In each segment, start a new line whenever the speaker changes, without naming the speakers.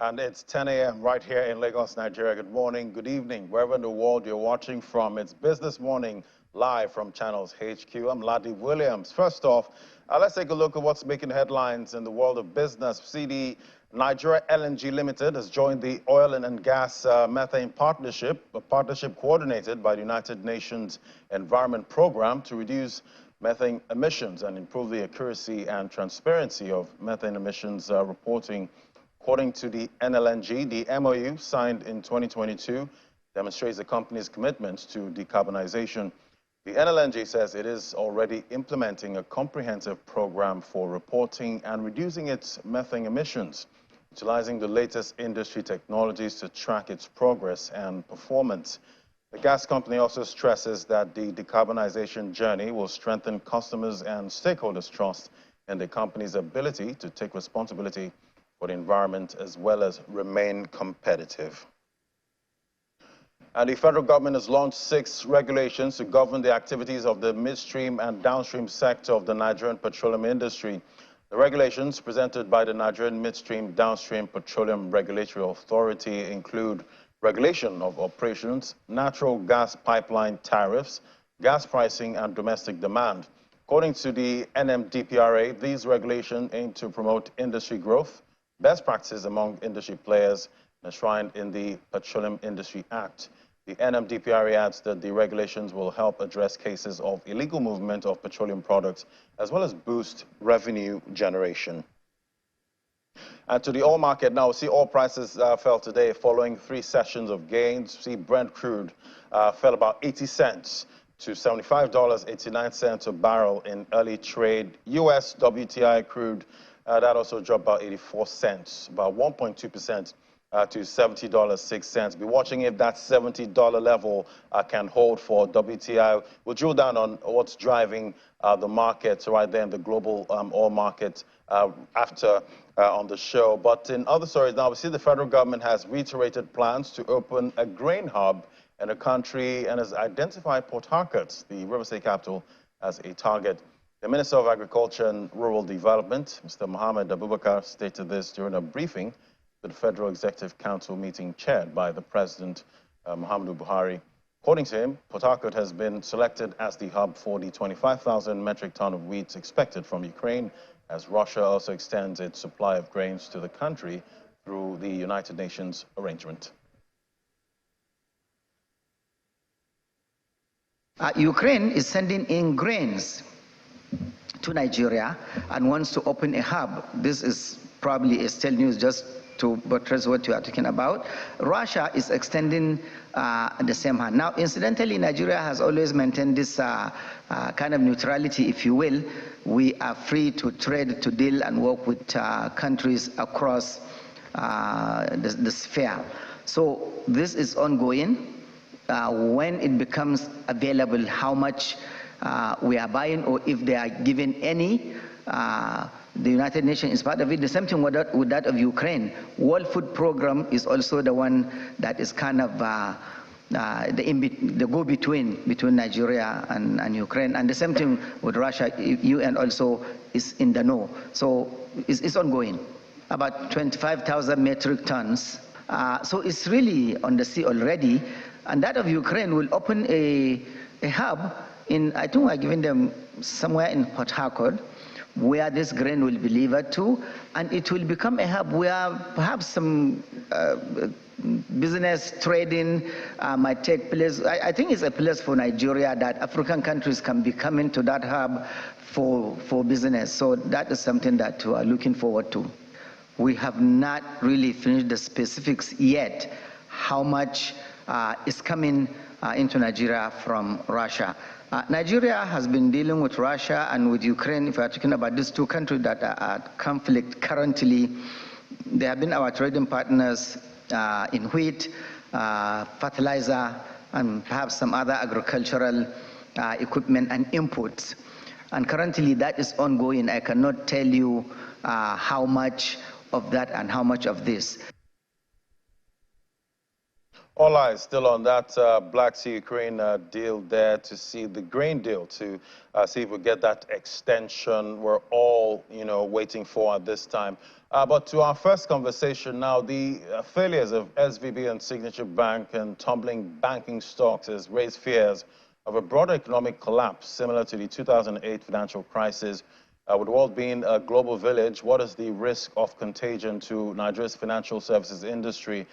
And it's 10 a.m. right here in Lagos, Nigeria. Good morning, good evening, wherever in the world you're watching from. It's Business Morning live from Channels HQ. I'm Ladi Williams. First off, let's take a look at what's making headlines in the world of business. CD Nigeria LNG Limited has joined the Oil and Gas Methane Partnership, a partnership coordinated by the United Nations Environment Program to reduce methane emissions and improve the accuracy and transparency of methane emissions reporting. According to the NLNG, the MOU signed in 2022 demonstrates the company's commitment to decarbonization. The NLNG says it is already implementing a comprehensive program for reporting and reducing its methane emissions, utilizing the latest industry technologies to track its progress and performance. The gas company also stresses that the decarbonization journey will strengthen customers' and stakeholders' trust in the company's ability to take responsibility for the environment as well as remain competitive. And the federal government has launched 6 regulations to govern the activities of the midstream and downstream sector of the Nigerian petroleum industry. The regulations presented by the Nigerian Midstream Downstream Petroleum Regulatory Authority include regulation of operations, natural gas pipeline tariffs, gas pricing, and domestic demand. According to the NMDPRA, these regulations aim to promote industry growth, best practices among industry players enshrined in the Petroleum Industry Act. The NMDPRA adds that the regulations will help address cases of illegal movement of petroleum products as well as boost revenue generation. And to the oil market now, see oil prices fell today following 3 sessions of gains. See Brent crude fell about 80 cents to $75.89 a barrel in early trade. US WTI crude that also dropped about 84 cents, about 1.2% to $70.06. Be watching if that $70 level can hold for WTI. We'll drill down on what's driving the market right there in the global oil market after on the show. But in other stories now, we see the federal government has reiterated plans to open a grain hub in the country and has identified Port Harcourt, the River State capital, as a target. The Minister of Agriculture and Rural Development, Mr. Mohammed Abubakar, stated this during a briefing at the Federal Executive Council meeting chaired by the President, Muhammadu Buhari. According to him, Port Harcourt has been selected as the hub for the 25,000 metric ton of wheat expected from Ukraine, as Russia also extends its supply of grains to the country through the United Nations arrangement.
Ukraine is sending in grains to Nigeria and wants to open a hub. This is probably a stale news just to buttress what you are talking about. Russia is extending the same hand. Now, incidentally, Nigeria has always maintained this kind of neutrality, if you will. We are free to trade, to deal, and work with countries across the sphere. So this is ongoing. When it becomes available, how much we are buying, or if they are given any, the United Nations is part of it. The same thing with that of Ukraine. World Food Program is also the one that is kind of the go-between between Nigeria and Ukraine. And the same thing with Russia. UN also is in the know. So it's ongoing. About 25,000 metric tons. So it's really on the sea already. And that of Ukraine will open a hub in, I think we're giving them somewhere in Port Harcourt, where this grain will be delivered to, and it will become a hub where perhaps some business trading might take place. I think it's a place for Nigeria that African countries can be coming to that hub for business. So that is something that we are looking forward to. We have not really finished the specifics yet, how much is coming into Nigeria from Russia. Nigeria has been dealing with Russia and with Ukraine. If we are talking about these 2 countries that are at conflict currently, they have been our trading partners in wheat, fertilizer, and perhaps some other agricultural equipment and inputs. And currently that is ongoing. I cannot tell you how much of that and how much of this.
All eyes still on that Black Sea Ukraine deal there to see the grain deal to see if we get that extension we're all, waiting for at this time. But to our first conversation now, the failures of SVB and Signature Bank and tumbling banking stocks has raised fears of a broader economic collapse similar to the 2008 financial crisis. With the world being a global village, what is the risk of contagion to Nigeria's financial services industry?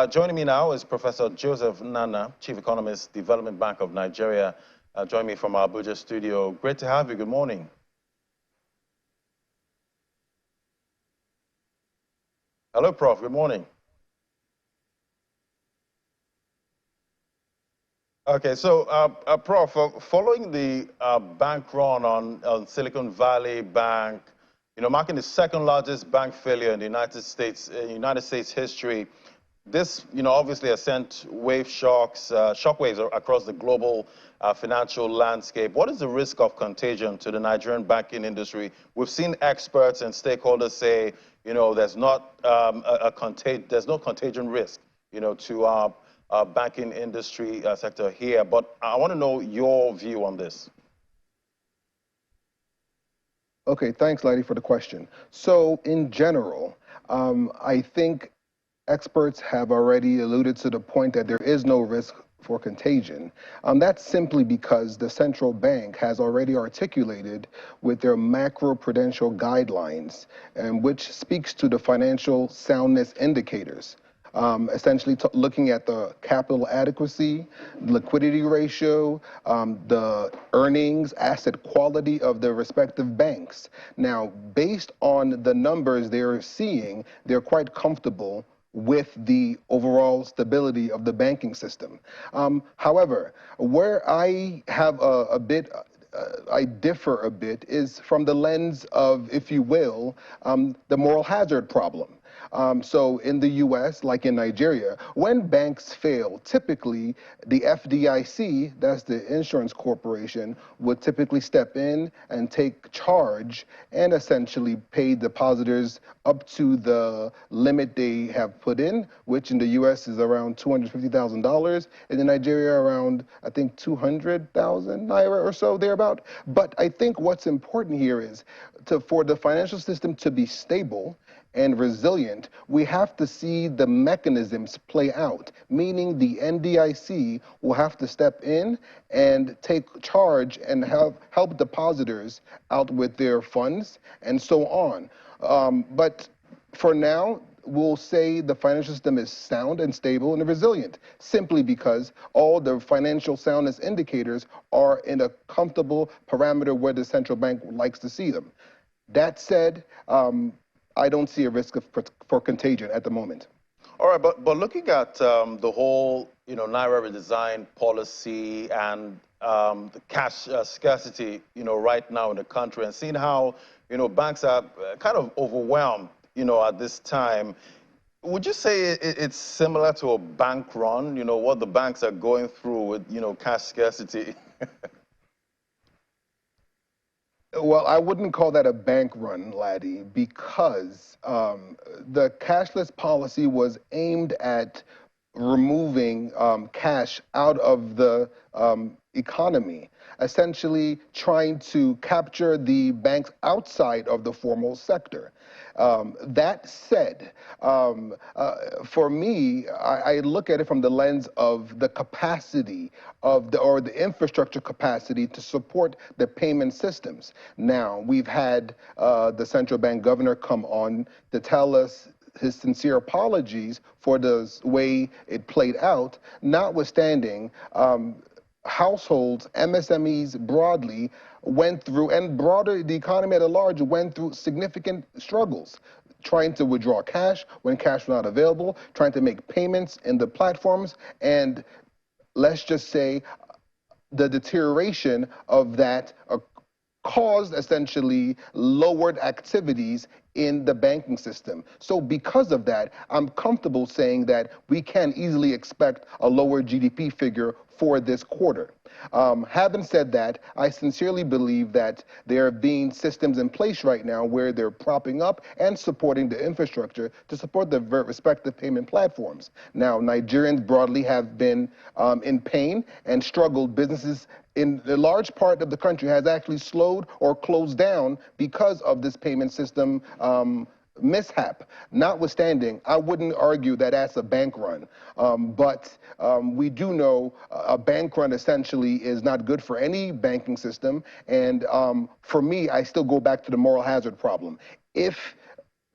Joining me now is Professor Joseph Nana, Chief Economist, Development Bank of Nigeria. Join me from our Abuja studio. Great to have you. Good morning. Hello, Prof. Good morning. Okay, so, Prof, following the bank run on Silicon Valley Bank, marking the second largest bank failure in the United States history, this, obviously has sent shockwaves across the global financial landscape. What is the risk of contagion to the Nigerian banking industry? We've seen experts and stakeholders say, there's not there's no contagion risk, to our banking industry sector here. But I want to know your view on this.
Okay, thanks, Lady, for the question. So, in general, I think experts have already alluded to the point that there is no risk for contagion. That's simply because the central bank has already articulated with their macroprudential guidelines, which speaks to the financial soundness indicators. Essentially looking at the capital adequacy, liquidity ratio, the earnings, asset quality of the respective banks. Now, based on the numbers they're seeing, they're quite comfortable with the overall stability of the banking system. However, where I have I differ a bit is from the lens of, if you will, the moral hazard problem. So in the US, like in Nigeria, when banks fail, typically the FDIC, that's the insurance corporation, would typically step in and take charge and essentially pay depositors up to the limit they have put in, which in the US is around $250,000, and in Nigeria around, I think, 200,000 naira or so, thereabout. But I think what's important here is for the financial system to be stable and resilient, we have to see the mechanisms play out, meaning the NDIC will have to step in and take charge and help depositors out with their funds and so on. But for now, we'll say the financial system is sound and stable and resilient, simply because all the financial soundness indicators are in a comfortable parameter where the central bank likes to see them. That said, I don't see a risk for contagion at the moment.
All right, but looking at the whole, Naira redesign policy and the cash scarcity, right now in the country, and seeing how, banks are kind of overwhelmed, at this time, would you say it's similar to a bank run, what the banks are going through with, cash scarcity?
Well, I wouldn't call that a bank run, Laddie, because the cashless policy was aimed at removing cash out of the economy, essentially trying to capture the banks outside of the formal sector. That said, for me, I look at it from the lens of the capacity of the infrastructure capacity to support the payment systems. Now, we've had the central bank governor come on to tell us his sincere apologies for the way it played out, notwithstanding households, MSMEs broadly went through, and broader, the economy at large went through significant struggles, trying to withdraw cash when cash was not available, trying to make payments in the platforms, and let's just say the deterioration of that caused essentially lowered activities in the banking system. So because of that, I'm comfortable saying that we can easily expect a lower GDP figure for this quarter. Having said that, I sincerely believe that there are being systems in place right now where they're propping up and supporting the infrastructure to support the respective payment platforms. Now, Nigerians broadly have been in pain and struggled. Businesses in a large part of the country has actually slowed or closed down because of this payment system mishap. Notwithstanding, I wouldn't argue that that's a bank run, but we do know a bank run essentially is not good for any banking system, and for me, I still go back to the moral hazard problem. If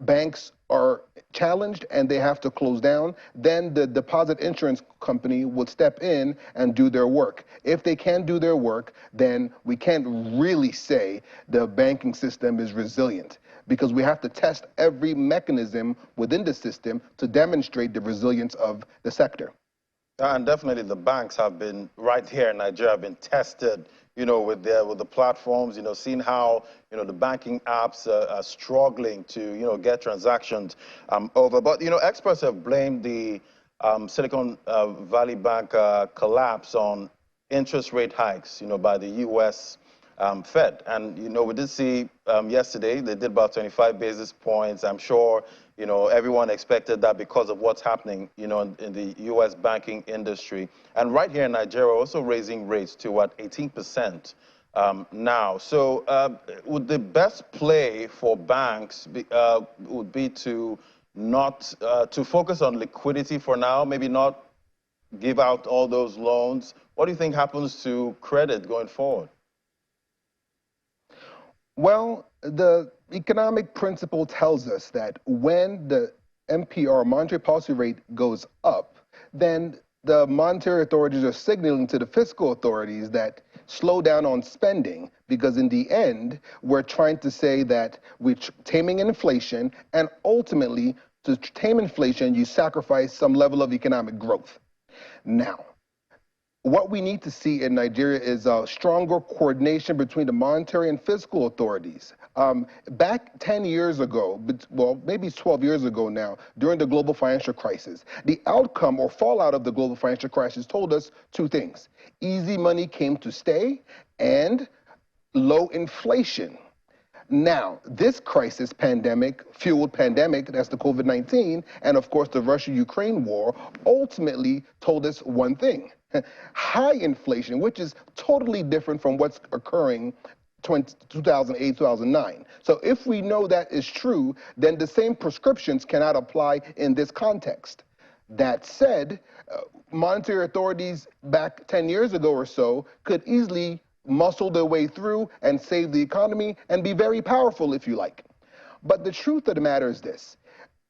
banks are challenged and they have to close down, then the deposit insurance company would step in and do their work. If they can't do their work, then we can't really say the banking system is resilient, because we have to test every mechanism within the system to demonstrate the resilience of the sector.
And definitely the banks have been, right here in Nigeria, have been tested, with the platforms, seeing how, the banking apps are struggling to, get transactions over. But, experts have blamed the Silicon Valley Bank collapse on interest rate hikes, by the U.S. Fed. And, we did see yesterday, they did about 25 basis points. I'm sure, everyone expected that because of what's happening, in the U.S. banking industry. And right here in Nigeria, also raising rates to, 18% now. So would the best play for banks would be to not, to focus on liquidity for now, maybe not give out all those loans? What do you think happens to credit going forward?
Well, the economic principle tells us that when the MPR, monetary policy rate, goes up, then the monetary authorities are signaling to the fiscal authorities that slow down on spending, because in the end, we're trying to say that we're taming inflation, and ultimately, to tame inflation, you sacrifice some level of economic growth. Now, what we need to see in Nigeria is a stronger coordination between the monetary and fiscal authorities. Back 10 years ago, well, maybe 12 years ago now, during the global financial crisis, the outcome or fallout of the global financial crisis told us two things. Easy money came to stay, and low inflation. Now, this crisis fueled pandemic, that's the COVID-19, and of course the Russia-Ukraine war, ultimately told us one thing. High inflation, which is totally different from what's occurring 2008, 2009. So if we know that is true, then the same prescriptions cannot apply in this context. That said, monetary authorities back 10 years ago or so could easily muscle their way through and save the economy and be very powerful, if you like. But the truth of the matter is this.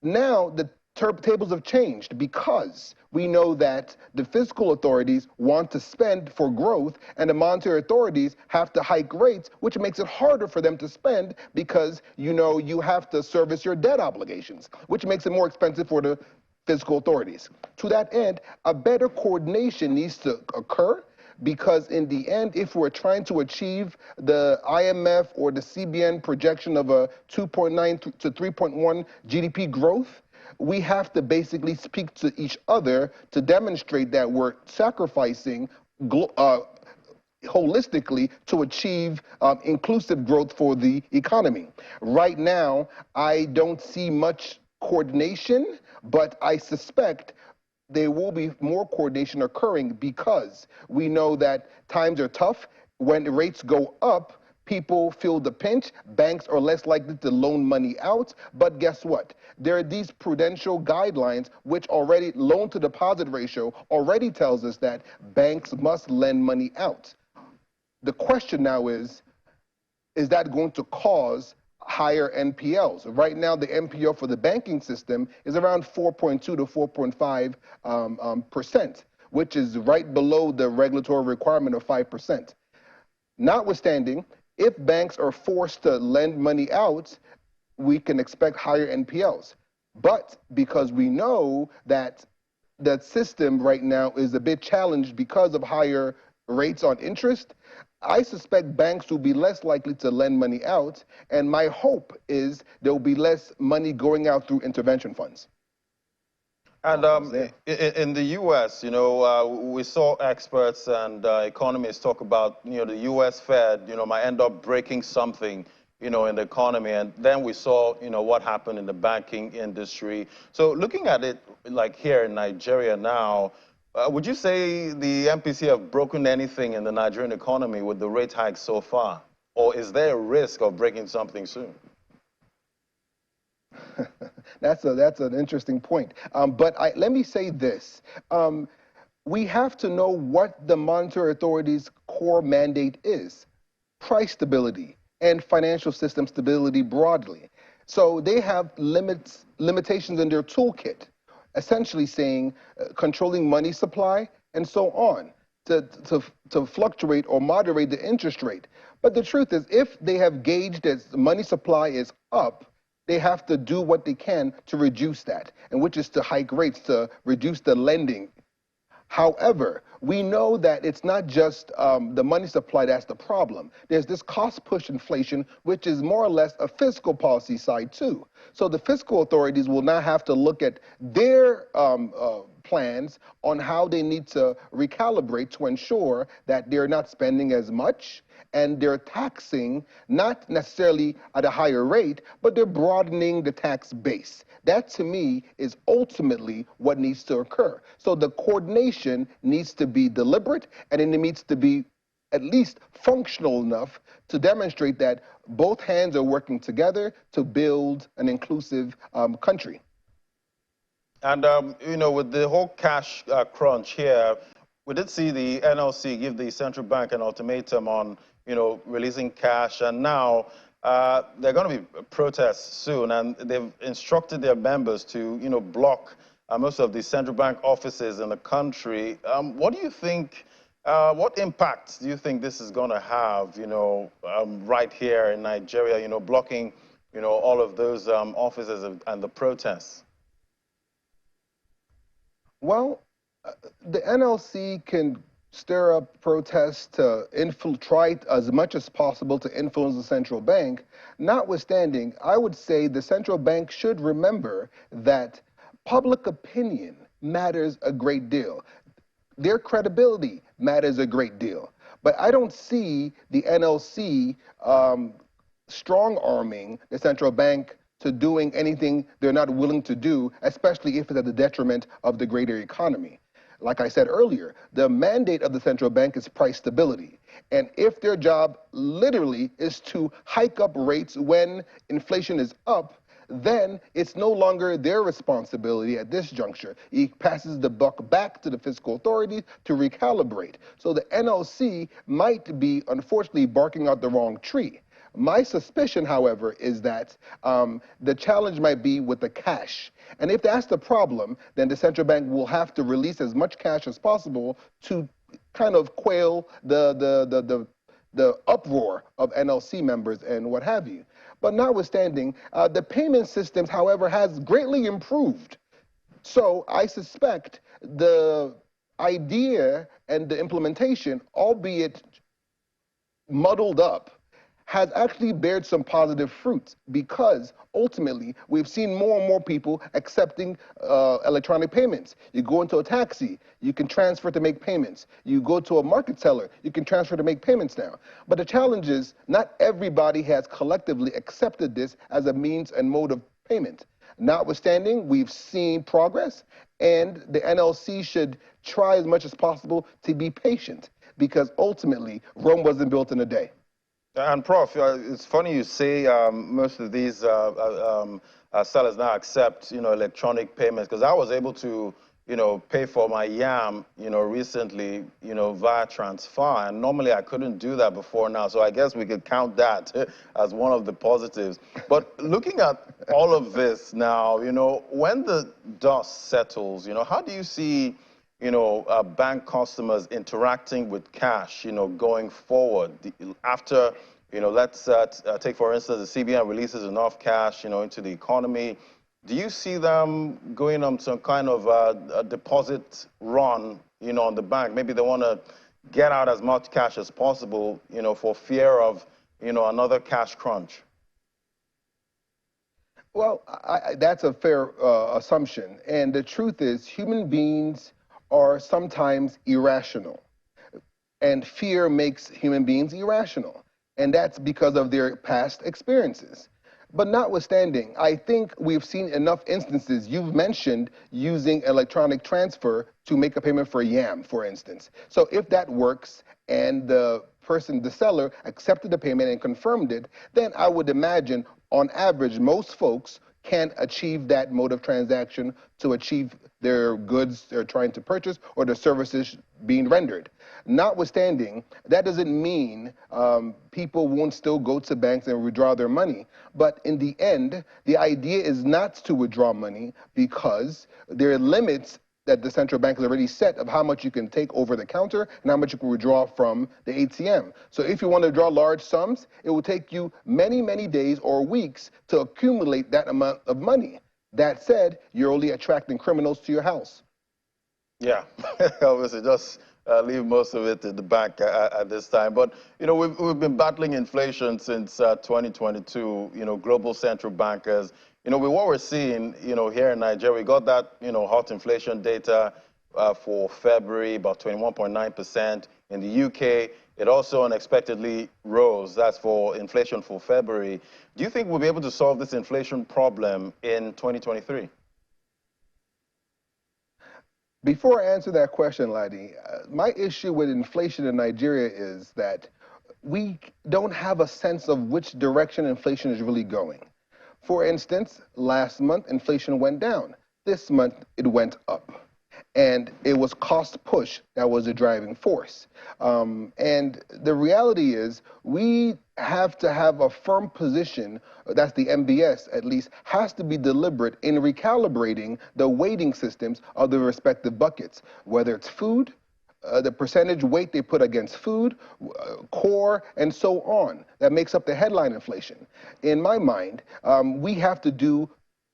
Now the tables have changed, because we know that the fiscal authorities want to spend for growth, and the monetary authorities have to hike rates, which makes it harder for them to spend, because you have to service your debt obligations, which makes it more expensive for the fiscal authorities. To that end, a better coordination needs to occur, because in the end, if we're trying to achieve the IMF or the CBN projection of a 2.9 to 3.1 GDP growth, we have to basically speak to each other to demonstrate that we're sacrificing holistically to achieve inclusive growth for the economy. Right now, I don't see much coordination, but I suspect there will be more coordination occurring, because we know that times are tough. When rates go up, people feel the pinch. Banks are less likely to loan money out. But guess what? There are these prudential guidelines which already, loan to deposit ratio already tells us that banks must lend money out. The question now is that going to cause higher NPLs? Right now, the NPL for the banking system is around 4.2 to 4.5%, which is right below the regulatory requirement of 5%. Notwithstanding, if banks are forced to lend money out, we can expect higher NPLs. But because we know that that system right now is a bit challenged because of higher rates on interest, I suspect banks will be less likely to lend money out, and my hope is there will be less money going out through intervention funds.
And in the U.S., we saw experts and economists talk about, the U.S. Fed, might end up breaking something, in the economy. And then we saw, what happened in the banking industry. So looking at it like here in Nigeria now, would you say the MPC have broken anything in the Nigerian economy with the rate hike so far? Or is there a risk of breaking something soon?
That's an interesting point. But let me say this. We have to know what the Monetary Authority's core mandate is: price stability and financial system stability broadly. So they have limitations in their toolkit, essentially saying controlling money supply and so on to fluctuate or moderate the interest rate. But the truth is, if they have gauged that the money supply is up, they have to do what they can to reduce that, and which is to hike rates to reduce the lending. However, we know that it's not just the money supply that's the problem. There's this cost-push inflation, which is more or less a fiscal policy side too. So the fiscal authorities will now have to look at their plans on how they need to recalibrate to ensure that they're not spending as much, and they're taxing not necessarily at a higher rate, but they're broadening the tax base. That, to me, is ultimately what needs to occur. So the coordination needs to be deliberate, and it needs to be at least functional enough to demonstrate that both hands are working together to build an inclusive country.
And, with the whole cash crunch here, we did see the NLC give the central bank an ultimatum on, releasing cash. And now there are going to be protests soon. And they've instructed their members to, block most of the central bank offices in the country. What do you think, what impact do you think this is going to have, right here in Nigeria, blocking, all of those offices and the protests?
Well, the NLC can stir up protests to infiltrate as much as possible to influence the central bank. Notwithstanding, I would say the central bank should remember that public opinion matters a great deal. Their credibility matters a great deal. But I don't see the NLC strong-arming the central bank to doing anything they're not willing to do, especially if it's at the detriment of the greater economy. Like I said earlier, the mandate of the central bank is price stability. And if their job literally is to hike up rates when inflation is up, then it's no longer their responsibility at this juncture. It passes the buck back to the fiscal authorities to recalibrate. So the NLC might be, unfortunately, barking out the wrong tree. My suspicion, however, is that the challenge might be with the cash. And if that's the problem, then the central bank will have to release as much cash as possible to kind of quail the uproar of NLC members and what have you. But notwithstanding, the payment systems, however, has greatly improved. So I suspect the idea and the implementation, albeit muddled up, has actually bared some positive fruits, because ultimately we've seen more and more people accepting electronic payments. You go into a taxi, you can transfer to make payments. You go to a market teller, you can transfer to make payments now. But the challenge is not everybody has collectively accepted this as a means and mode of payment. Notwithstanding, we've seen progress, and the NLC should try as much as possible to be patient, because ultimately Rome wasn't built in a day.
And Prof, it's funny you say most of these sellers now accept, electronic payments, because I was able to, pay for my yam, recently, via transfer, and normally I couldn't do that before now. So I guess we could count that as one of the positives. But looking at all of this now, when the dust settles, how do you see bank customers interacting with cash, going forward after, let's take, for instance, the CBN releases enough cash, into the economy. Do you see them going on some kind of a deposit run, on the bank? Maybe they want to get out as much cash as possible, for fear of, another cash crunch.
Well, that's a fair assumption. And the truth is, human beings are sometimes irrational. And fear makes human beings irrational. And that's because of their past experiences. But notwithstanding, I think we've seen enough instances. You've mentioned using electronic transfer to make a payment for yam, for instance. So if that works and the person, the seller, accepted the payment and confirmed it, then I would imagine, on average, most folks can achieve that mode of transaction to achieve their goods they're trying to purchase or the services being rendered. Notwithstanding, that doesn't mean people won't still go to banks and withdraw their money. But in the end, the idea is not to withdraw money because there are limits that the central bank has already set of how much you can take over the counter and how much you can withdraw from the ATM. So if you want to draw large sums, it will take you many, many days or weeks to accumulate that amount of money. That said, you're only attracting criminals to your house.
Yeah, obviously, just leave most of it in the bank at this time. But, you know, we've been battling inflation since 2022, you know, global central bankers. You know, with what we're seeing, you know, here in Nigeria, we got that, you know, hot inflation data for February, about 21.9%. In the UK, it also unexpectedly rose. That's for inflation for February. Do you think we'll be able to solve this inflation problem in 2023?
Before I answer that question, Ladi, my issue with inflation in Nigeria is that we don't have a sense of which direction inflation is really going. For instance, last month, inflation went down. This month, it went up. And it was cost push that was the driving force. And the reality is we have to have a firm position, that's the MBS at least, has to be deliberate in recalibrating the weighting systems of the respective buckets, whether it's food, the percentage weight they put against food, core, and so on. That makes up the headline inflation. In my mind, we have to do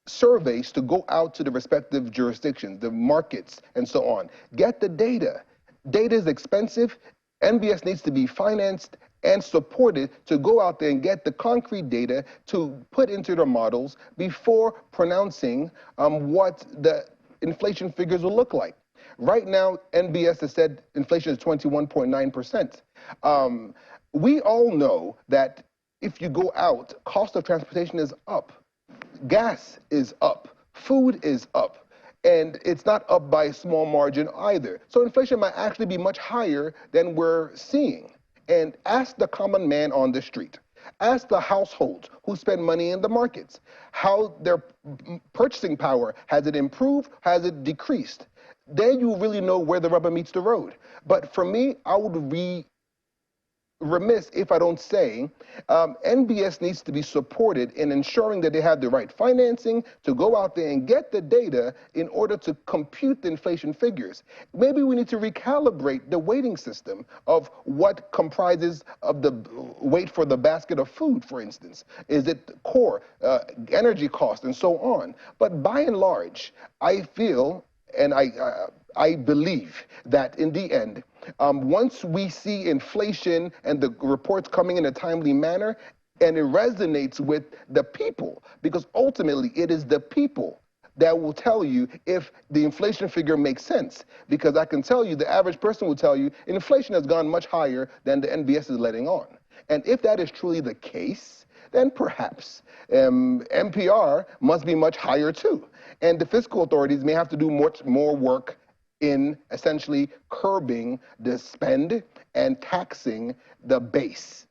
surveys to go out to the respective jurisdictions, the markets, and so on. Get the data. Data is expensive. NBS needs to be financed and supported to go out there and get the concrete data to put into the models before pronouncing what the inflation figures will look like. Right now, NBS has said inflation is 21.9%. We all know that if you go out, cost of transportation is up. Gas is up, food is up, and it's not up by a small margin either. So inflation might actually be much higher than we're seeing. And ask the common man on the street, ask the households who spend money in the markets, how their purchasing power, has it improved, has it decreased? Then you really know where the rubber meets the road. But for me, I would be remiss if I don't say NBS needs to be supported in ensuring that they have the right financing to go out there and get the data in order to compute the inflation figures. Maybe we need to recalibrate the weighting system of what comprises of the weight for the basket of food, for instance. Is it core, energy cost, and so on? But by and large, I feel and I believe that in the end, once we see inflation and the reports coming in a timely manner, and it resonates with the people, because ultimately it is the people that will tell you if the inflation figure makes sense. Because I can tell you, the average person will tell you, inflation has gone much higher than the NBS is letting on. And if that is truly the case, then perhaps MPR must be much higher too. And the fiscal authorities may have to do much more work in essentially curbing the spend and taxing the base.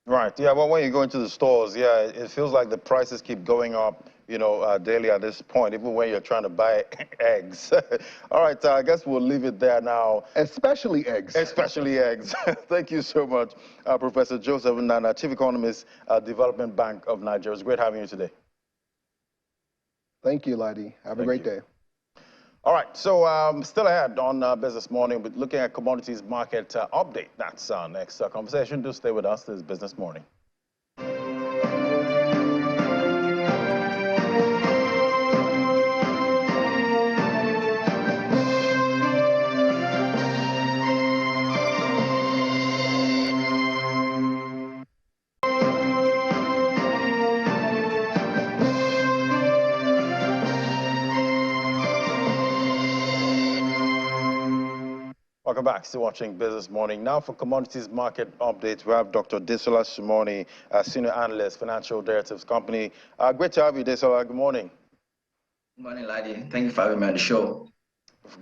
Right. Yeah. Well, when you go into the stores, yeah, it feels like the prices keep going up, you know, daily at this point, even when you're trying to buy eggs. All right. I guess we'll leave it there now.
Especially eggs.
Especially eggs. Thank you so much, Professor Joseph Nana, Chief Economist, Development Bank of Nigeria. It's great having you today.
Thank you, Ladi. Have a great day.
All right, so still ahead on Business Morning, we're looking at commodities market update. That's our next conversation. Do stay with us. This is Business Morning. Welcome back. Still watching Business Morning. Now for commodities market updates, we have Dr. Desola Shimoni, Senior Analyst, Financial Derivatives Company. Great to have you, Desola. Good morning.
Good morning, Ladi. Thank you for having me on the show.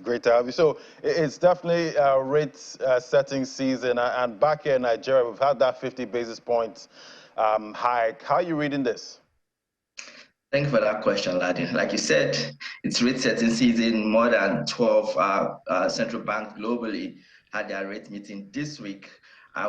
Great to have you. So it's definitely a rate setting season. And back here in Nigeria, we've had that 50 basis points hike. How are you reading this?
Thank you for that question, Ladi. Like you said, it's rate setting season. More than 12 central banks globally had their rate meeting this week,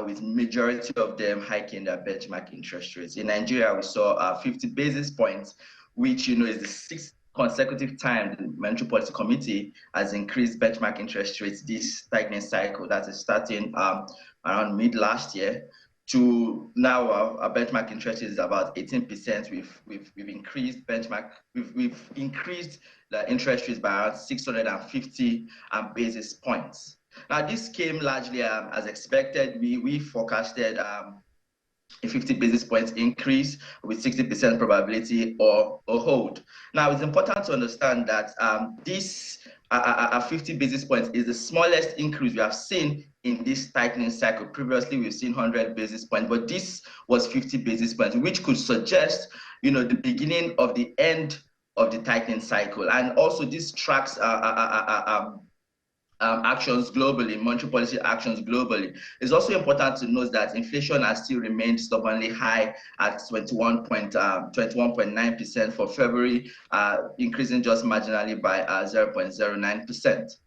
with majority of them hiking their benchmark interest rates. In Nigeria, we saw 50 basis points, which is the sixth consecutive time the Monetary Policy Committee has increased benchmark interest rates this tightening cycle that is starting around mid last year. To now, our benchmark interest is about 18%. We've increased benchmark. We've increased the interest rates by around 650 basis points. Now, this came largely as expected. We forecasted a 50 basis points increase with 60% probability or hold. Now, it's important to understand that this 50 basis points is the smallest increase we have seen in this tightening cycle. Previously, we've seen 100 basis points, but this was 50 basis points, which could suggest, the beginning of the end of the tightening cycle. And also, this tracks actions globally, monetary policy actions globally. It's also important to note that inflation has still remained stubbornly high at 21.9% for February, increasing just marginally by 0.09%.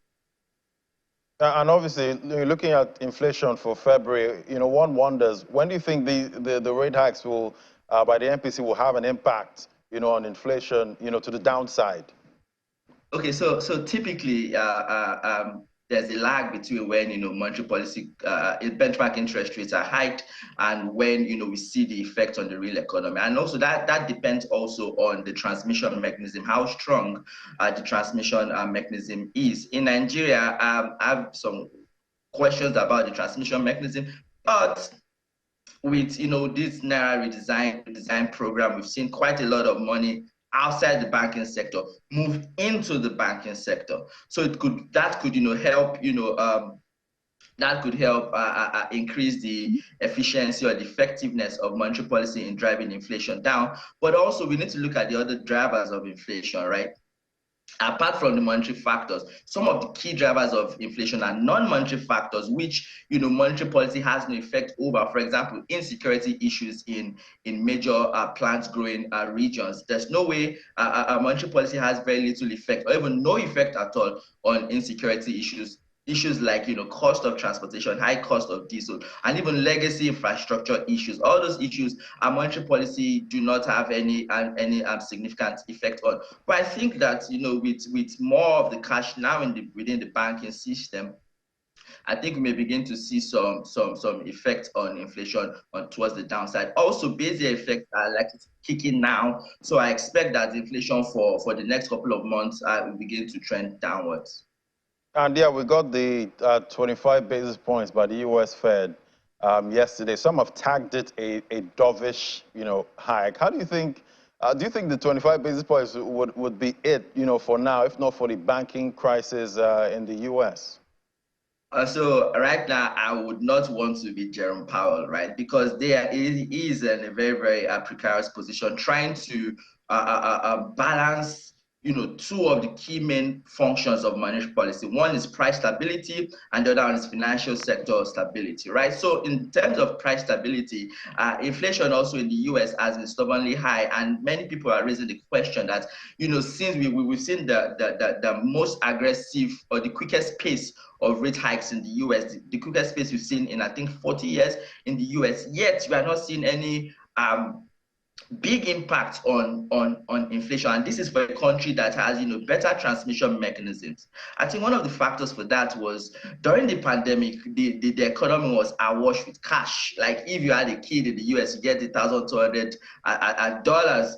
And obviously, looking at inflation for February, one wonders, when do you think the rate hikes will, by the MPC, will have an impact, on inflation, to the downside?
Okay, so typically there's a lag between when monetary policy benchmark interest rates are hiked and when we see the effect on the real economy, and also that depends also on the transmission mechanism, how strong the transmission mechanism is. In Nigeria, I have some questions about the transmission mechanism, but with this Naira redesign program, we've seen quite a lot of money outside the banking sector move into the banking sector. So that could help increase the efficiency or the effectiveness of monetary policy in driving inflation down. But also we need to look at the other drivers of inflation, right? Apart from the monetary factors, some of the key drivers of inflation are non-monetary factors, which monetary policy has no effect over. For example, insecurity issues in major plant growing regions. There's no way monetary policy has very little effect or even no effect at all on insecurity issues. Issues like cost of transportation, high cost of diesel, and even legacy infrastructure issues. All those issues, our monetary policy do not have any significant effect on. But I think that with more of the cash now within the banking system, I think we may begin to see some effect on inflation towards the downside. Also, base effects are likely to kick in now, so I expect that inflation for the next couple of months will begin to trend downwards.
And yeah, we got the 25 basis points by the U.S. Fed yesterday. Some have tagged it a dovish, hike. How do you think the 25 basis points would be it, for now, if not for the banking crisis in the U.S.?
So right now, I would not want to be Jerome Powell, right? Because he is in a very, very precarious position, trying to balance two of the key main functions of monetary policy. One is price stability, and the other one is financial sector stability, right? So in terms of price stability, inflation also in the US has been stubbornly high, and many people are raising the question that, since we've seen the most aggressive or the quickest pace of rate hikes in the US, the quickest pace we've seen in, I think, 40 years in the US, yet we are not seeing any big impact on inflation, and this is for a country that has better transmission mechanisms. I think one of the factors for that was during the pandemic, the economy was awash with cash. Like if you had a kid in the US, you get $1,200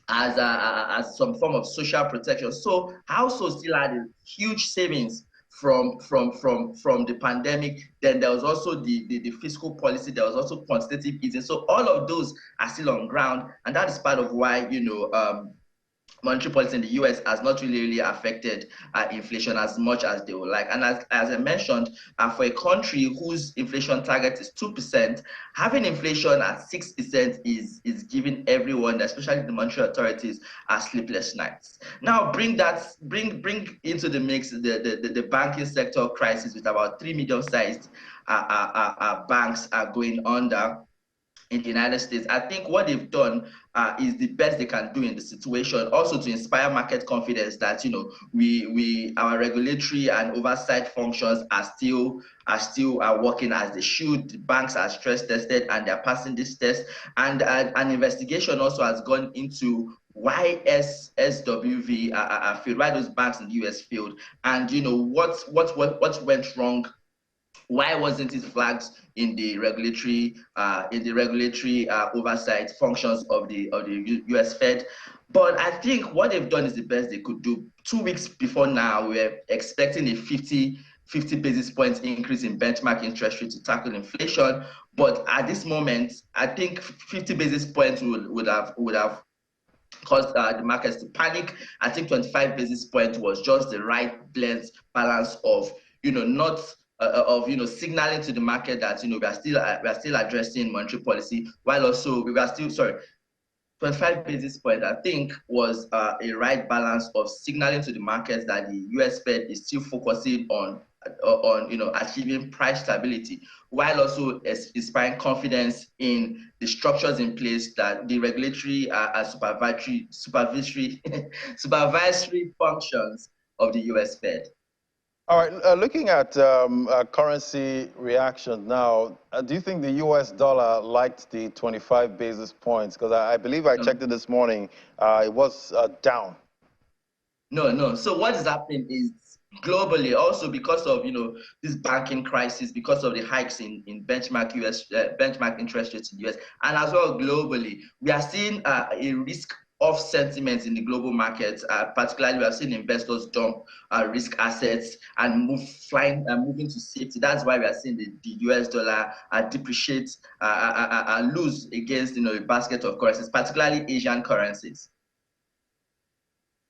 as some form of social protection. So households still had huge savings from the pandemic. Then there was also the fiscal policy. There was also quantitative easing. So all of those are still on ground, and that is part of why monetary policy in the US has not really affected inflation as much as they would like. And as I mentioned, for a country whose inflation target is 2%, having inflation at 6% is giving everyone, especially the monetary authorities, sleepless nights. Now bring into the mix the banking sector crisis, with about 3 medium-sized banks going under in the United States. I think what they've done is the best they can do in the situation, also to inspire market confidence that our regulatory and oversight functions are still working as they should. The banks are stress tested and they're passing this test. And an investigation also has gone into why SWV failed, why those banks in the US failed, and what went wrong. Why wasn't it flagged in the regulatory oversight functions of the US Fed? But I think what they've done is the best they could do. 2 weeks before now, we're expecting a 50 basis points increase in benchmark interest rate to tackle inflation. But at this moment, I think 50 basis points would have caused the markets to panic. I think 25 basis points was just the right balance of not signaling to the market that we are still addressing monetary policy, while also we are still 25 basis points, I think, was a right balance of signaling to the markets that the US Fed is still focusing on achieving price stability, while also inspiring confidence in the structures in place, that the regulatory supervisory functions of the US Fed.
All right, looking at currency reaction now, do you think the US dollar liked the 25 basis points? Because I believe I checked it this morning, it was down.
No. So what is happening is, globally, also because of this banking crisis, because of the hikes in benchmark interest rates in the US, and as well globally, we are seeing a risk of sentiment in the global markets. Particularly, we have seen investors dump risk assets and moving to safety. That's why we are seeing the US dollar depreciate, lose against a basket of currencies, particularly Asian currencies.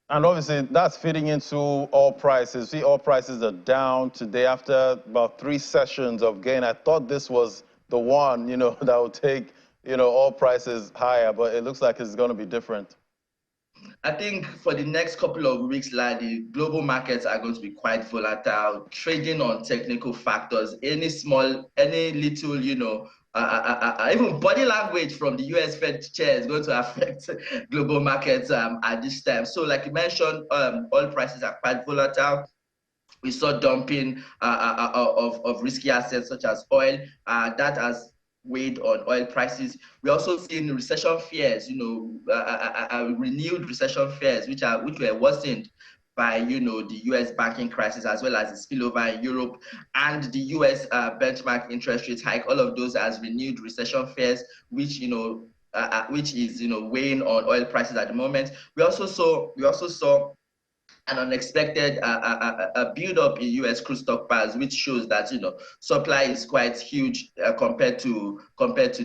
And obviously, that's feeding into oil prices. See, oil prices are down today after about 3 sessions of gain. I thought this was the one, that would take, oil prices higher, but it looks like it's going to be different.
I think for the next couple of weeks, the global markets are going to be quite volatile, trading on technical factors. Any little, even body language from the US Fed chair is going to affect global markets at this time. So like you mentioned, oil prices are quite volatile. We saw dumping of risky assets such as oil. That has weighed on oil prices. We're also seeing recession fears, renewed recession fears, which were worsened by the US banking crisis, as well as the spillover in Europe and the US benchmark interest rate hike. All of those as renewed recession fears, which is weighing on oil prices at the moment. We also saw an unexpected build-up in U.S. crude stockpiles, which shows that supply is quite huge compared to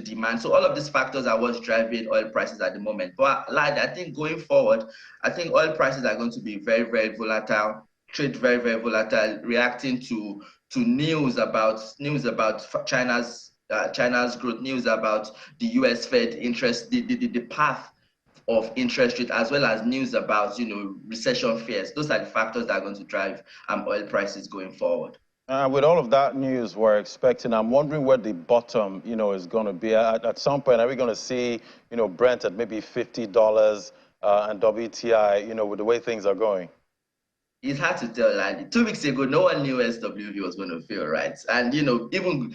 demand. So all of these factors are what's driving oil prices at the moment. But I think going forward, I think oil prices are going to be very, very volatile, trade very, very volatile, reacting to news about China's growth, news about the U.S. Fed interest, the path of interest rate, as well as news about recession fears. Those are the factors that are going to drive oil prices going forward.
With all of that news we're expecting, I'm wondering where the bottom is going to be. At some point, are we going to see Brent at maybe $50 and WTI with the way things are going?
It's hard to tell. 2 weeks ago, no one knew SWV was going to fail, right? And even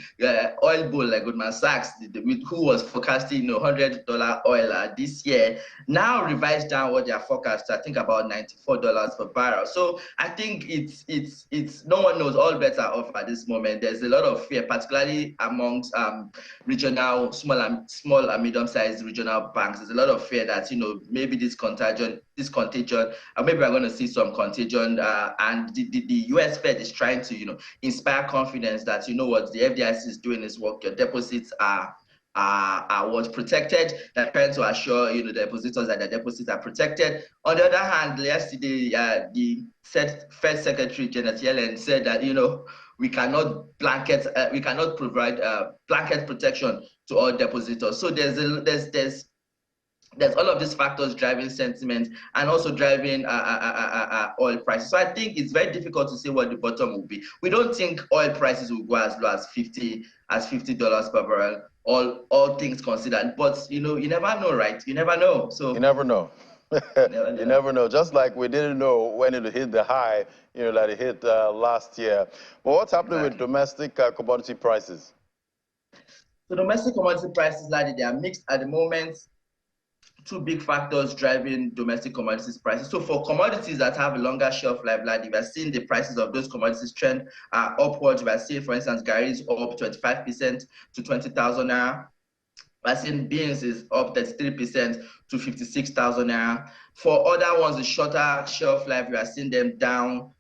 oil bull like Goldman Sachs, who was forecasting $100 oil this year, now revised down what their forecast to, I think, about $94 per barrel. So I think it's no one knows, all bets are off at this moment. There's a lot of fear, particularly amongst regional small and medium-sized regional banks. There's a lot of fear that maybe this contagion, maybe we're going to see some contagion, and the US Fed is trying to inspire confidence that the FDIC is doing its work. Your deposits are was protected. They're trying to assure the depositors that their deposits are protected. On the other hand, yesterday the Fed Secretary Janet Yellen said that we cannot provide blanket protection to all depositors. So there's all of these factors driving sentiment and also driving oil prices. So I think it's very difficult to say what the bottom will be. We don't think oil prices will go as low as $50 per barrel, all things considered. But you never know, right? You never know. So
you never know. You never know. Just like we didn't know when it hit the high, that it hit last year. But what's happening with domestic commodity prices?
So domestic commodity prices, Ladi, they are mixed at the moment. Two big factors driving domestic commodities prices. So for commodities that have a longer shelf life, like we are seeing the prices of those commodities trend upwards. We are seeing, for instance, Gary is up 25% to 20,000 naira. We are seeing beans is up 33% to 56,000 naira. For other ones, the shorter shelf life, we are seeing them down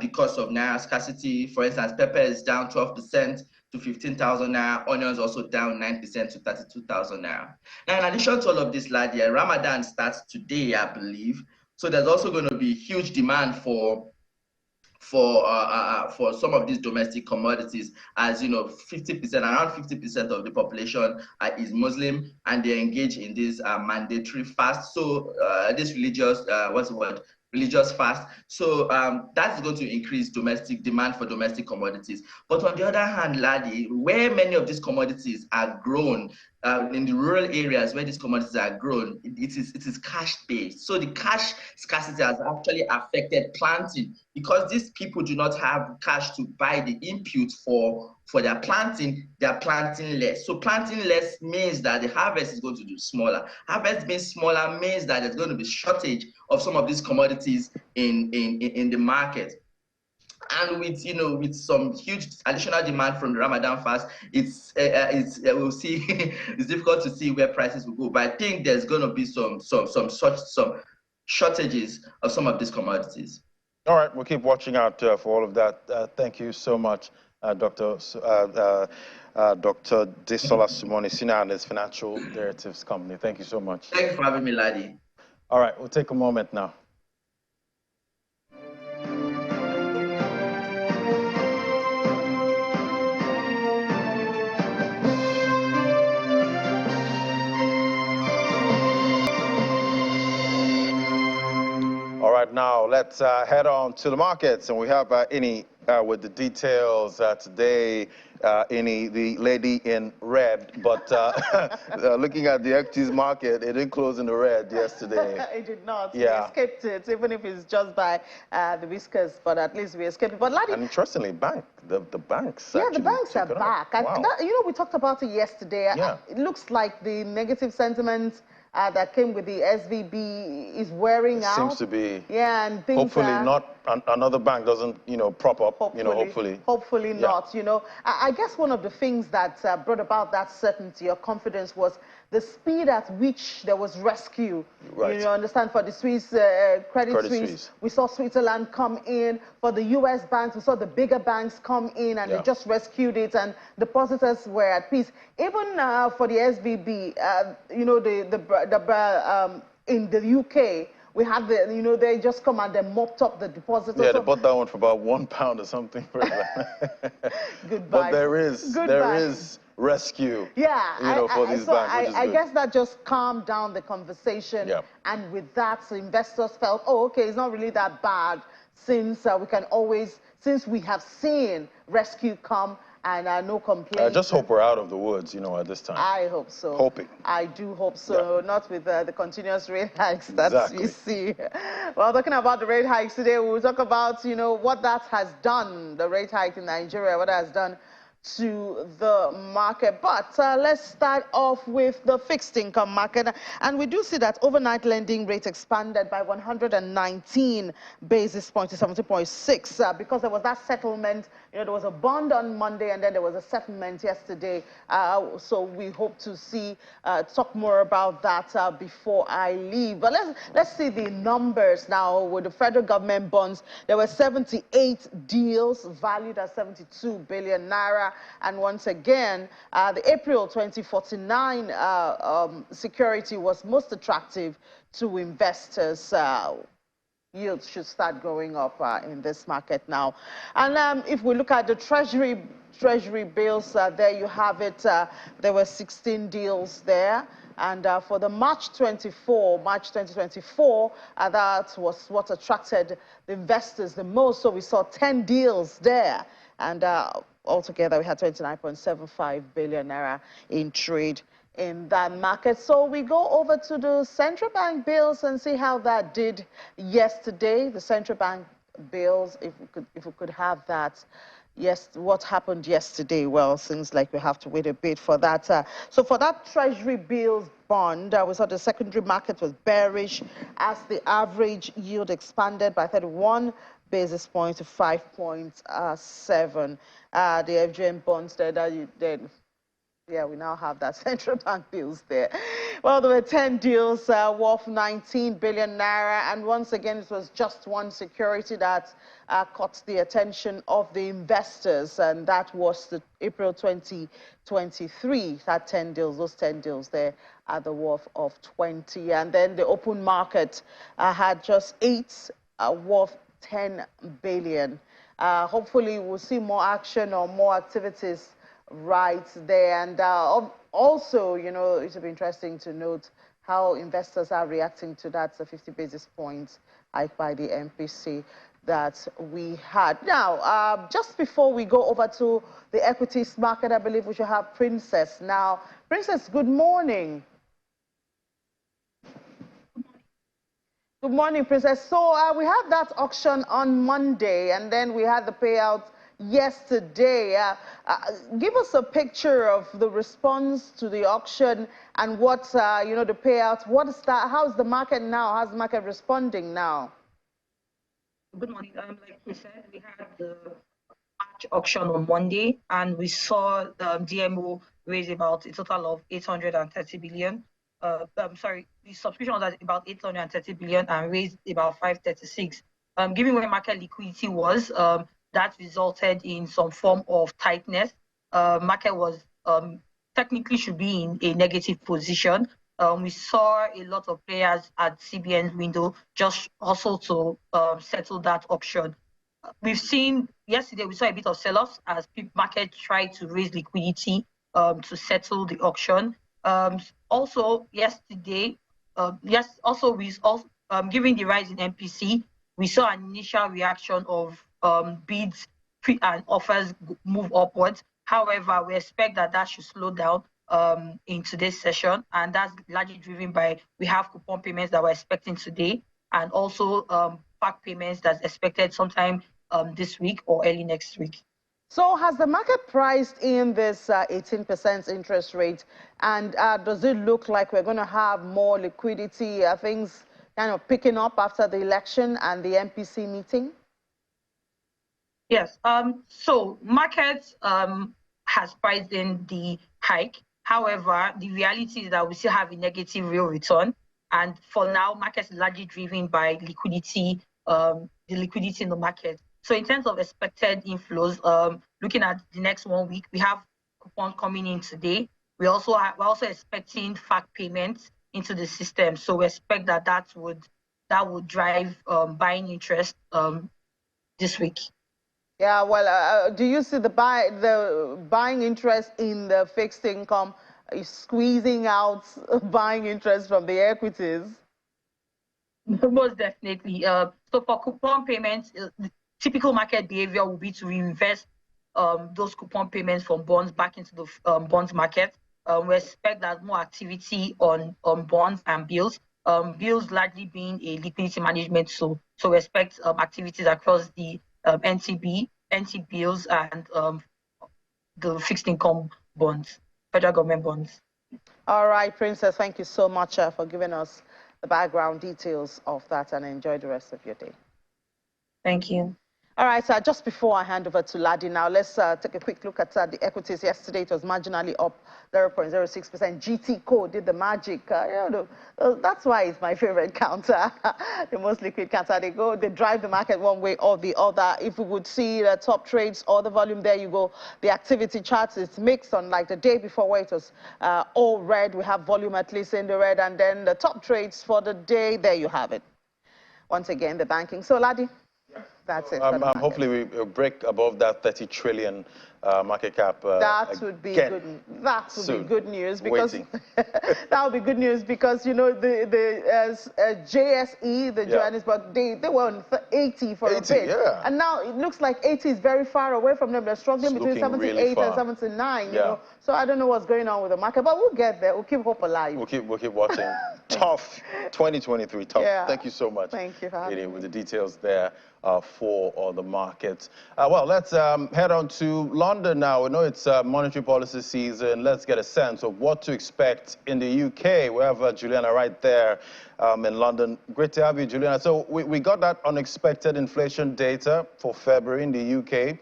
because of naira scarcity. For instance, pepper is down 12% to 15,000 naira. Onions also down 9% to 32,000 naira. Now, in addition to all of this, last year, Ramadan starts today, I believe. So there's also going to be huge demand for some of these domestic commodities, as around 50% of the population is Muslim, and they engage in this mandatory fast. So this religious religious fast. So that's going to increase domestic demand for domestic commodities. But on the other hand, Ladi, where many of these commodities are grown, in the rural areas where these commodities are grown, it is cash based. So the cash scarcity has actually affected planting, because these people do not have cash to buy the input for their planting. They are planting less. So planting less means that the harvest is going to be smaller. Harvest being smaller means that there's going to be shortage of some of these commodities in the market. And with some huge additional demand from the Ramadan fast, we'll see it's difficult to see where prices will go. But I think there's going to be some shortages of some of these commodities.
All right, we'll keep watching out for all of that. Thank you so much, Dr. Desola Sumoni, Senior Analyst, Financial Derivatives Company. Thank you so much.
Thank you for having me, Ladi.
All right, we'll take a moment now. All right, now let's head on to the markets, and we have Ini with the details today. Ini, the lady in red, but looking at the equities market, it didn't close in the red yesterday.
It did not.
Yeah.
We escaped it, even if it's just by the whiskers, but at least we escaped it. But Ladi,
and interestingly, the banks.
Yeah, the banks are back.
Wow.
We talked about it yesterday.
Yeah.
It looks like the negative sentiment that came with the SVB is wearing out.
Seems to be.
Yeah, and things
hopefully not another bank doesn't, prop up.
Hopefully. Hopefully
Yeah.
not. I guess one of the things that brought about that certainty or confidence was the speed at which there was rescue.
Right.
You understand, for the Swiss Credit Suisse, we saw Switzerland come in. For the U.S. banks, we saw the bigger banks come in, and they just rescued it, and depositors were at peace. Even for the SVB, in the UK, we had they just come and they mopped up the depositors.
Yeah, they bought that one for about £1 or something.
Goodbye.
But there is rescue.
Yeah,
for these banks, which is
I
good.
guess that just calmed down the conversation.
Yeah.
And with that, so investors felt, oh, okay, it's not really that bad, since since we have seen rescue come and no complaints.
I just hope we're out of the woods, at this time.
I hope so.
Hoping.
I do hope so, not with the continuous rate hikes that we see. Well, talking about the rate hikes today, we'll talk about, what that has done, the rate hike in Nigeria, what it has done to the market. But let's start off with the fixed income market. And we do see that overnight lending rate expanded by 119 basis points to 70.6 because there was that settlement. There was a bond on Monday, and then there was a settlement yesterday. So we hope to see, talk more about that before I leave. But let's see the numbers now. With the federal government bonds, there were 78 deals valued at 72 billion naira. naira. And once again, the April 2049 security was most attractive to investors. Yields should start going up in this market now. And if we look at the treasury bills, there you have it. There were 16 deals there. And for the March 2024, that was what attracted the investors the most. So we saw 10 deals there. And altogether, we had 29.75 billion naira in trade in that market. So we go over to the central bank bills and see how that did yesterday. The central bank bills, if we could have that. Yes, what happened yesterday? Well, seems like we have to wait a bit for that. So for that treasury bills bond, we saw the secondary market was bearish as the average yield expanded by 31 basis points to 5.7. The FGM bonds yeah, we now have that central bank bills there. Well, there were 10 deals worth 19 billion naira. And once again, it was just one security that caught the attention of the investors. And that was the April 2023. That 10 deals, those 10 deals there are the worth of 20. And then the open market had just 8 worth 10 billion. Hopefully, we'll see more action or more activities right there. And also, you know, it will be interesting to note how investors are reacting to that 50 basis points hike by the MPC that we had. Now, just before we go over to the equities market, I believe we should have Princess. Now, Princess, good morning. Good morning, Princess. So we had that auction on Monday, and then we had the payout yesterday. Give us a picture of the response to the auction and what, you know, the payout. What is that? How's the market now? How's the market responding now?
Good morning. Like we said, we had the March auction on Monday, and we saw the DMO raise about a total of 830 billion. Sorry, the subscription was at about 830 billion and raised about 536. Given where market liquidity was, that resulted in some form of tightness. Market was technically should be in a negative position. We saw a lot of players at CBN's window just also to settle that auction. We've seen yesterday, we saw a bit of sell-offs as market tried to raise liquidity to settle the auction. Also yesterday, given the rise in MPC, we saw an initial reaction of bids and offers move upwards. However, we expect that should slow down in today's session, and that's largely driven by we have coupon payments that we're expecting today, and also back payments that's expected sometime this week or early next week.
So has the market priced in this 18% interest rate, and does it look like we're going to have more liquidity? Are things kind of picking up after the election and the MPC meeting?
Yes. So market has priced in the hike. However, the reality is that we still have a negative real return, and for now, markets are largely driven by liquidity, the liquidity in the market. So in terms of expected inflows, looking at the next 1 week, we have coupons coming in today. We're also expecting fact payments into the system. So we expect that would drive buying interest this week.
Yeah, well, do you see the buying interest in the fixed income is squeezing out buying interest from the equities?
Most definitely. So for coupon payments, typical market behavior will be to reinvest those coupon payments from bonds back into the bonds market. We expect that more activity on bonds and bills. Bills largely being a liquidity management tool. So we expect activities across the NT bills and the fixed income bonds, federal government bonds.
All right, Princess, thank you so much for giving us the background details of that, and enjoy the rest of your day.
Thank you.
All right, just before I hand over to Ladi now, let's take a quick look at the equities. Yesterday, it was marginally up 0.06%. GT Code did the magic. That's why it's my favorite counter, the most liquid counter. They drive the market one way or the other. If we would see the top trades or the volume, there you go. The activity charts is mixed on like the day before where it was all red. We have volume at least in the red, and then the top trades for the day, there you have it. Once again, the banking. So, Ladi. That's it.
Hopefully we break above that 30 trillion market cap.
That would be good. That would be good news because that would be good news because the JSE, the Johannesburg, they were on 80 for a bit, and now it looks like 80 is very far away from them. They're struggling between 78 and 79. You know, so I don't know what's going on with the market, but we'll get there. We'll keep hope alive.
We'll keep watching. Tough 2023. Tough.
Yeah.
Thank you so much.
Thank you for having me.
With the details there for all the markets. Well, let's head on to London now. We know it's monetary policy season. Let's get a sense of what to expect in the UK. We have Juliana right there in London. Great to have you, Juliana. So we got that unexpected inflation data for February in the UK,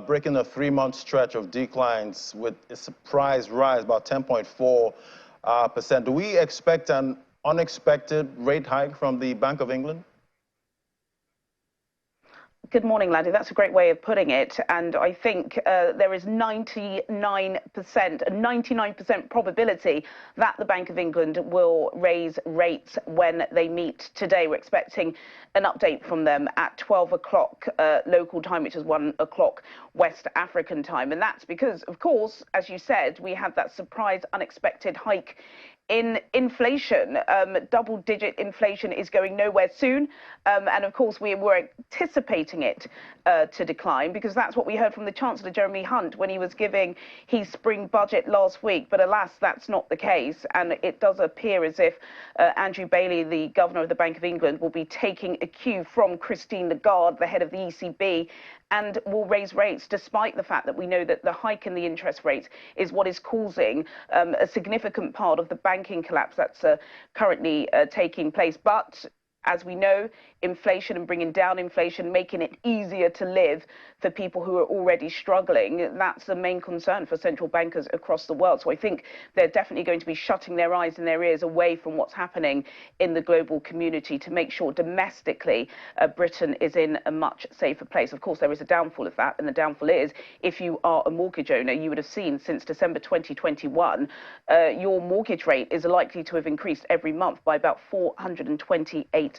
breaking a 3-month stretch of declines with a surprise rise, about 10.4%. Do we expect an unexpected rate hike from the Bank of England?
Good morning, Ladi. That's a great way of putting it. And I think there is 99% probability that the Bank of England will raise rates when they meet today. We're expecting an update from them at 12 o'clock local time, which is 1 o'clock West African time. And that's because, of course, as you said, we had that surprise, unexpected hike in inflation. Double-digit inflation is going nowhere soon. And of course, we were anticipating it to decline because that's what we heard from the Chancellor, Jeremy Hunt, when he was giving his spring budget last week. But alas, that's not the case. And it does appear as if Andrew Bailey, the Governor of the Bank of England, will be taking a cue from Christine Lagarde, the head of the ECB, and will raise rates, despite the fact that we know that the hike in the interest rates is what is causing a significant part of the banking collapse that's currently taking place. But as we know, inflation and bringing down inflation, making it easier to live for people who are already struggling, that's the main concern for central bankers across the world. So I think they're definitely going to be shutting their eyes and their ears away from what's happening in the global community to make sure domestically Britain is in a much safer place. Of course, there is a downfall of that, and the downfall is if you are a mortgage owner, you would have seen since December 2021, your mortgage rate is likely to have increased every month by about £428.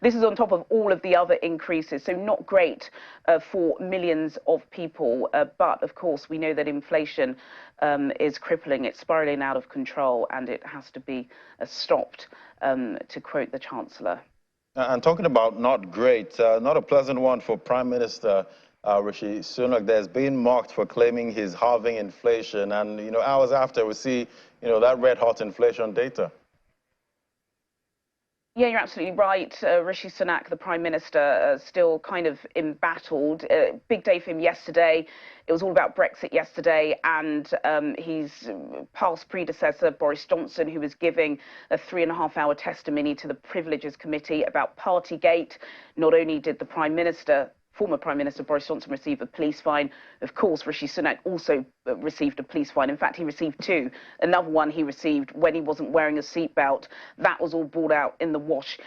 This is on top of all of the other increases, so not great for millions of people. But of course, we know that inflation is crippling, it's spiraling out of control, and it has to be stopped, to quote the Chancellor.
And talking about not great, not a pleasant one for Prime Minister Rishi Sunak. There's been mocked for claiming he's halving inflation, and hours after we see that red-hot inflation data.
Yeah, you're absolutely right. Rishi Sunak, the Prime Minister, still kind of embattled. Big day for him yesterday. It was all about Brexit yesterday, and his past predecessor, Boris Johnson, who was giving a 3.5-hour testimony to the Privileges Committee about Partygate. Not only did the former Prime Minister Boris Johnson received a police fine. Of course, Rishi Sunak also received a police fine. In fact, he received 2. Another one he received when he wasn't wearing a seatbelt. That was all brought out in the wash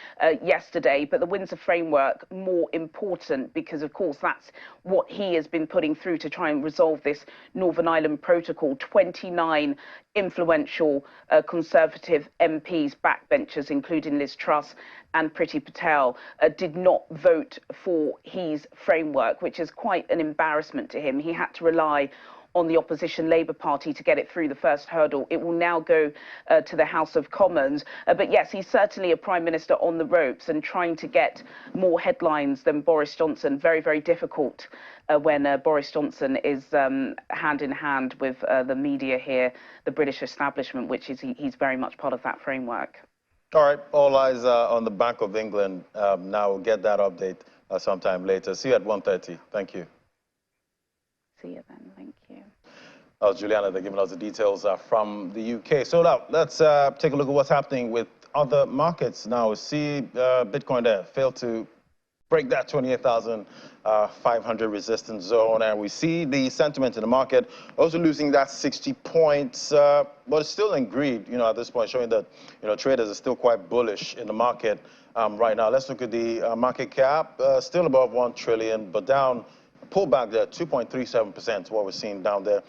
yesterday. But the Windsor Framework, more important, because, of course, that's what he has been putting through to try and resolve this Northern Ireland Protocol. 29 influential Conservative MPs, backbenchers, including Liz Truss and Priti Patel, did not vote for his framework, which is quite an embarrassment to him. He had to rely on the opposition Labour Party to get it through the first hurdle. It will now go to the House of Commons. But yes, he's certainly a Prime Minister on the ropes and trying to get more headlines than Boris Johnson. Very, very difficult when Boris Johnson is hand in hand with the media here, the British establishment, which is he's very much part of that framework.
All right, all eyes on the Bank of England. Now we'll get that update sometime later. See you at 1:30. Thank you.
See you then. Thank you.
That was Juliana. They're giving us the details from the UK. So now let's take a look at what's happening with other markets. Now we see Bitcoin there failed to break that 28,500 resistance zone, and we see the sentiment in the market also losing that 60 points, but it's still in greed, at this point, showing that, traders are still quite bullish in the market right now. Let's look at the market cap, still above 1 trillion, but down, pull back there, 2.37%, what we're seeing down there.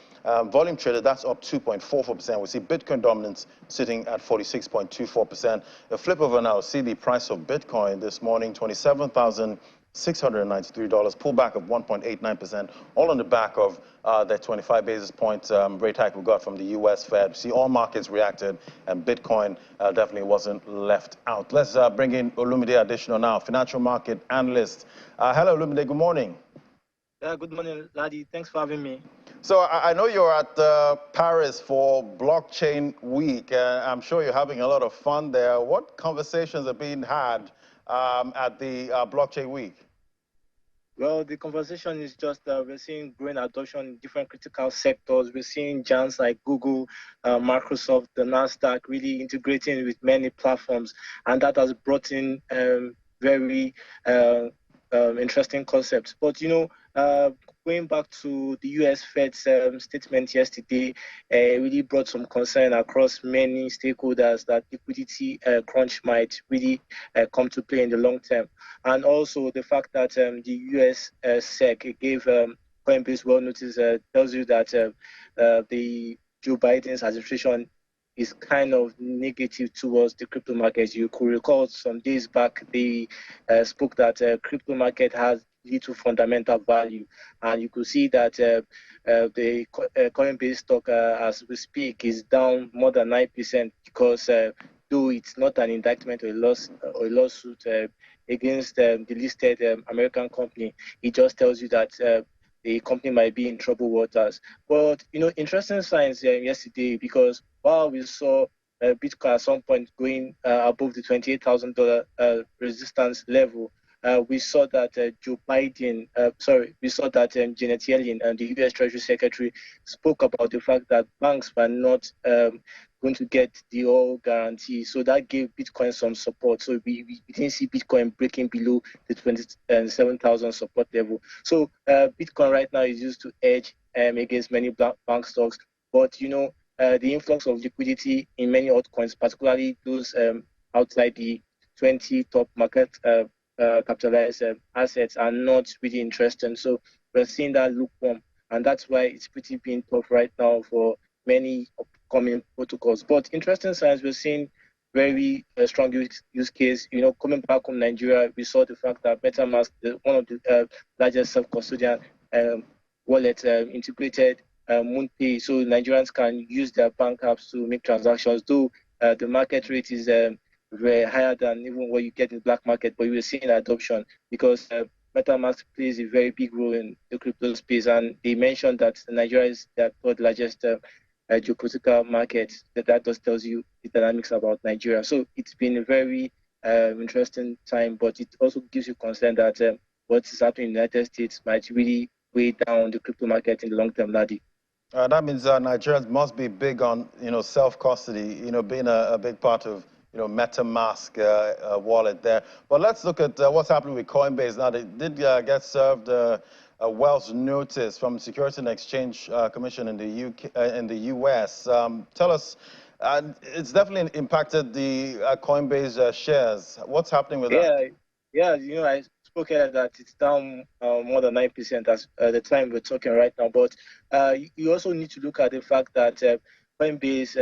Volume traded, that's up 2.44%. We see Bitcoin dominance sitting at 46.24%. A flip over now, see the price of Bitcoin this morning, $27,693, pullback of 1.89%, all on the back of that 25 basis point rate hike we got from the U.S. Fed. See, all markets reacted, and Bitcoin definitely wasn't left out. Let's bring in Olumide Additional now, financial market analyst. Hello, Olumide, good morning.
Good morning, Ladi. Thanks for having me.
So I know you're at Paris for Blockchain Week. I'm sure you're having a lot of fun there. What conversations are being had at the Blockchain Week?
Well, the conversation is just we're seeing growing adoption in different critical sectors. We're seeing giants like Google, Microsoft, the NASDAQ really integrating with many platforms, and that has brought in very interesting concepts. But going back to the U.S. Fed's statement yesterday, really brought some concern across many stakeholders that liquidity crunch might really come to play in the long term. And also the fact that the U.S. SEC gave Coinbase well notice tells you that the Joe Biden's administration is kind of negative towards the crypto market. You could recall some days back they spoke that crypto market has little fundamental value, and you could see that the Coinbase stock as we speak is down more than 9% because though it's not an indictment or a lawsuit against the listed American company, it just tells you that the company might be in troubled waters. But interesting signs yesterday, because while we saw Bitcoin at some point going above the $28,000 resistance level, we saw that we saw that Janet Yellen, the U.S. Treasury Secretary, spoke about the fact that banks were not going to get the all guarantee. So that gave Bitcoin some support. So we didn't see Bitcoin breaking below the 27,000 support level. So Bitcoin right now is used to hedge against many bank stocks. But the influx of liquidity in many altcoins, particularly those outside the 20 top market capitalized assets, are not really interesting. So we're seeing that lukewarm, and that's why it's pretty being tough right now for many upcoming protocols. But interesting signs, we're seeing very strong use case. Coming back from Nigeria, we saw the fact that MetaMask, one of the largest self-custodian wallet, integrated MoonPay, so Nigerians can use their bank apps to make transactions, though the market rate is very higher than even what you get in the black market, but we're seeing adoption because MetaMask plays a very big role in the crypto space, and they mentioned that Nigeria is the third largest geopolitical market. That just tells you the dynamics about Nigeria. So it's been a very interesting time, but it also gives you concern that what is happening in the United States might really weigh down the crypto market in the long term, Ladi.
That means Nigerians must be big on, self-custody, being a big part of, MetaMask wallet there. But let's look at what's happening with Coinbase now. They did get served a Wells notice from the Securities and Exchange Commission in the U.S. Tell us, it's definitely impacted the Coinbase shares. What's happening with that?
Yeah, I spoke earlier that it's down more than 9% as the time we're talking right now. But you also need to look at the fact that Coinbase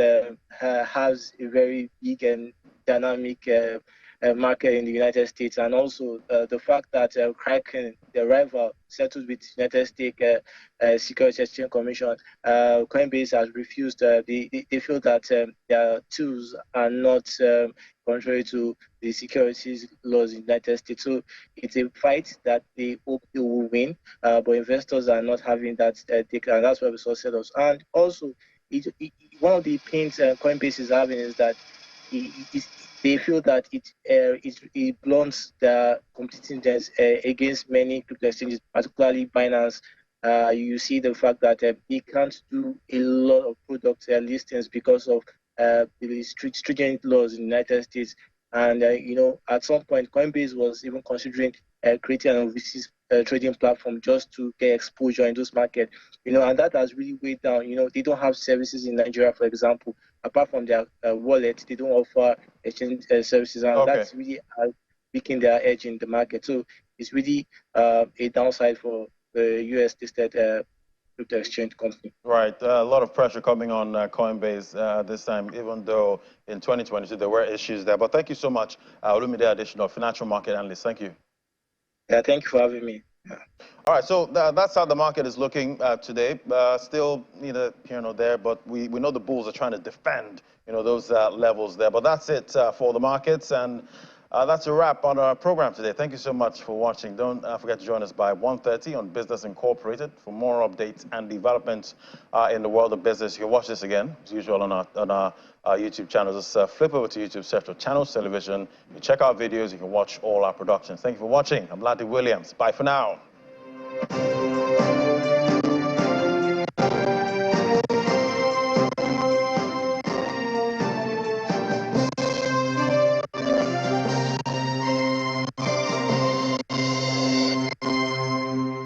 has a very big and dynamic market in the United States, and also the fact that Kraken, the rival, settled with United States Securities Exchange Commission. Coinbase has refused. They feel that their tools are not contrary to the securities laws in the United States. So it's a fight that they hope they will win, but investors are not having that take, and that's why we saw sell-offs. And also, one of the pains Coinbase is having is that they feel that it blunts their competitiveness against many crypto exchanges, particularly Binance. You see the fact that they can't do a lot of product listings because of the stringent laws in the United States. And at some point, Coinbase was even considering creating an overseas trading platform just to get exposure in those markets. And that has really weighed down. They don't have services in Nigeria, for example. Apart from their wallet, they don't offer exchange services, and that's really weakened their edge in the market. So it's really a downside for the US listed crypto exchange company.
Right. A lot of pressure coming on Coinbase this time, even though in 2022 there were issues there. But thank you so much, Olumide Additional, financial market analyst. Thank you.
Yeah, thank you for having me. Yeah.
All right, so that's how the market is looking today. Still neither here nor there, but we know the bulls are trying to defend, those levels there. But that's it for the markets, and that's a wrap on our program today. Thank you so much for watching. Don't forget to join us by 1:30 on Business Incorporated for more updates and developments in the world of business. You can watch this again, as usual, on our YouTube channel. Just flip over to YouTube, search for Channels Television. You check out videos. You can watch all our productions. Thank you for watching. I'm Ladi Williams. Bye for now.